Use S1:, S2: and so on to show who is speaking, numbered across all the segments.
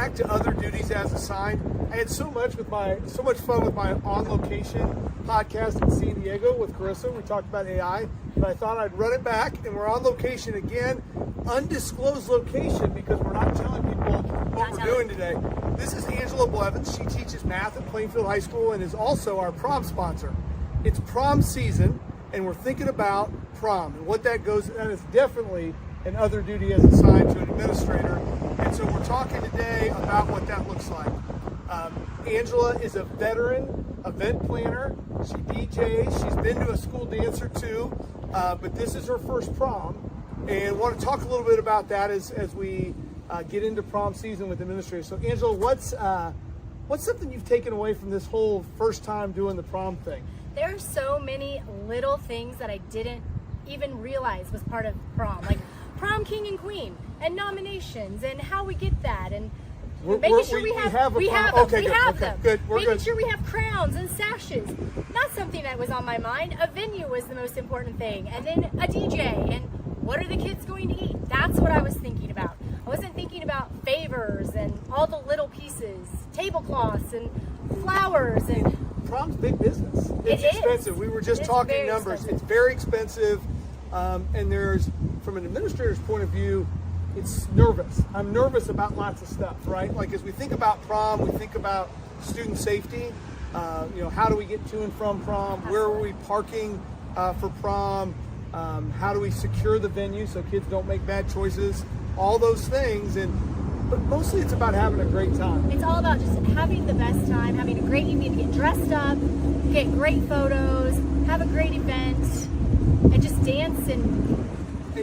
S1: back to Other Duties as Assigned. I had so much fun with my On Location podcast in San Diego with Carissa. We talked about AI, but I thought I'd run it back, and we're on location again, undisclosed location, because we're not telling people what we're doing today. This is Angela Blevins. She teaches math at Plainfield High School and is also our prom sponsor. It's prom season, and we're thinking about prom and what that goes. That is definitely an other duty as assigned to an administrator. And so we're talking today about what that looks like. Angela is a veteran event planner. She DJs. She's been to a school dance or two, but this is her first prom. And want to talk a little bit about that as we get into prom season with administrators. So Angela, what's something you've taken away from this whole first time doing the prom thing?
S2: There are so many little things that I didn't even realize was part of prom, like prom king and queen and nominations and how we get that, and making sure we have them. Making sure we have crowns and sashes. Not something that was on my mind. A venue was the most important thing, and then a DJ, and what are the kids going to eat? That's what I was thinking about. I wasn't thinking about favors and all the little pieces, tablecloths and flowers. And
S1: prom's big business. It's expensive. We were just talking numbers. It's very expensive, and there's, from an administrator's point of view, it's nervous. I'm nervous about lots of stuff, right? Like as we think about prom, we think about student safety. How do we get to and from prom? Where are we parking for prom? How do we secure the venue so kids don't make bad choices? All those things, but mostly it's about having a great time.
S2: It's all about just having the best time, having a great evening, to get dressed up, get great photos, have a great event, and just dance and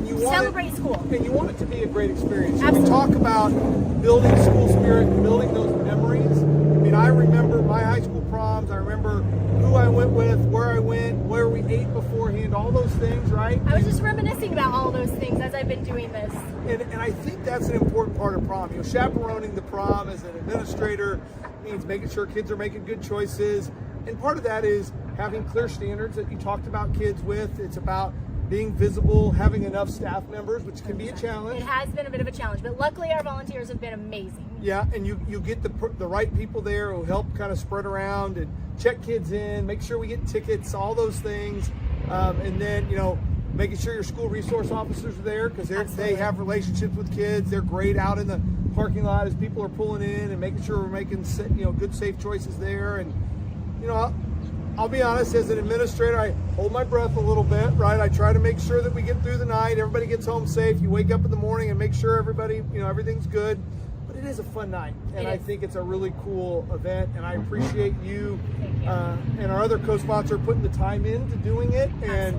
S1: you
S2: celebrate school.
S1: And you want it to be a great experience. So
S2: Absolutely.
S1: we talk about building school spirit, building those memories. I mean, I remember my high school proms. I remember who I went with, where I went, where we ate beforehand, all those things, right?
S2: I was just reminiscing about all those things as I've been doing this.
S1: And I think that's an important part of prom. Chaperoning the prom as an administrator means making sure kids are making good choices. And part of that is having clear standards that you talked about kids with. It's about being visible, having enough staff members, which can be a challenge.
S2: It has been a bit of a challenge, but luckily our volunteers have been amazing.
S1: Yeah, and you get the right people there who help kind of spread around and check kids in, make sure we get tickets, all those things. And then, making sure your school resource officers are there, because they have relationships with kids. They're great out in the parking lot as people are pulling in, and making sure we're making good, safe choices there. And I'll be honest, as an administrator, I hold my breath a little bit, right? I try to make sure that we get through the night, everybody gets home safe. You wake up in the morning and make sure everybody, everything's good. But it is a fun night, and I think it's a really cool event, and I appreciate you and our other co-sponsor putting the time into doing it. And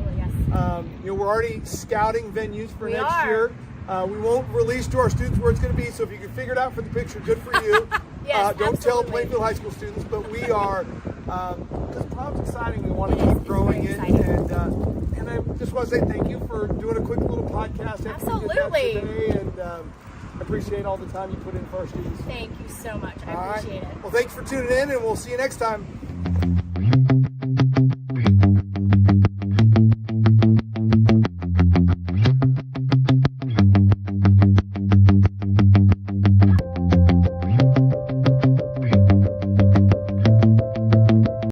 S1: we're already scouting venues for next year. We won't release to our students where it's going to be, so if you can figure it out for the picture, good for you. Don't tell Plainfield High School students, but we are, because prom's exciting, we want to keep growing it. And I just want to say thank you for doing a quick little podcast.
S2: Absolutely.
S1: Today, and I appreciate all the time you put in for our students.
S2: Thank you so much. I appreciate it.
S1: Well, thanks for tuning in, and we'll see you next time.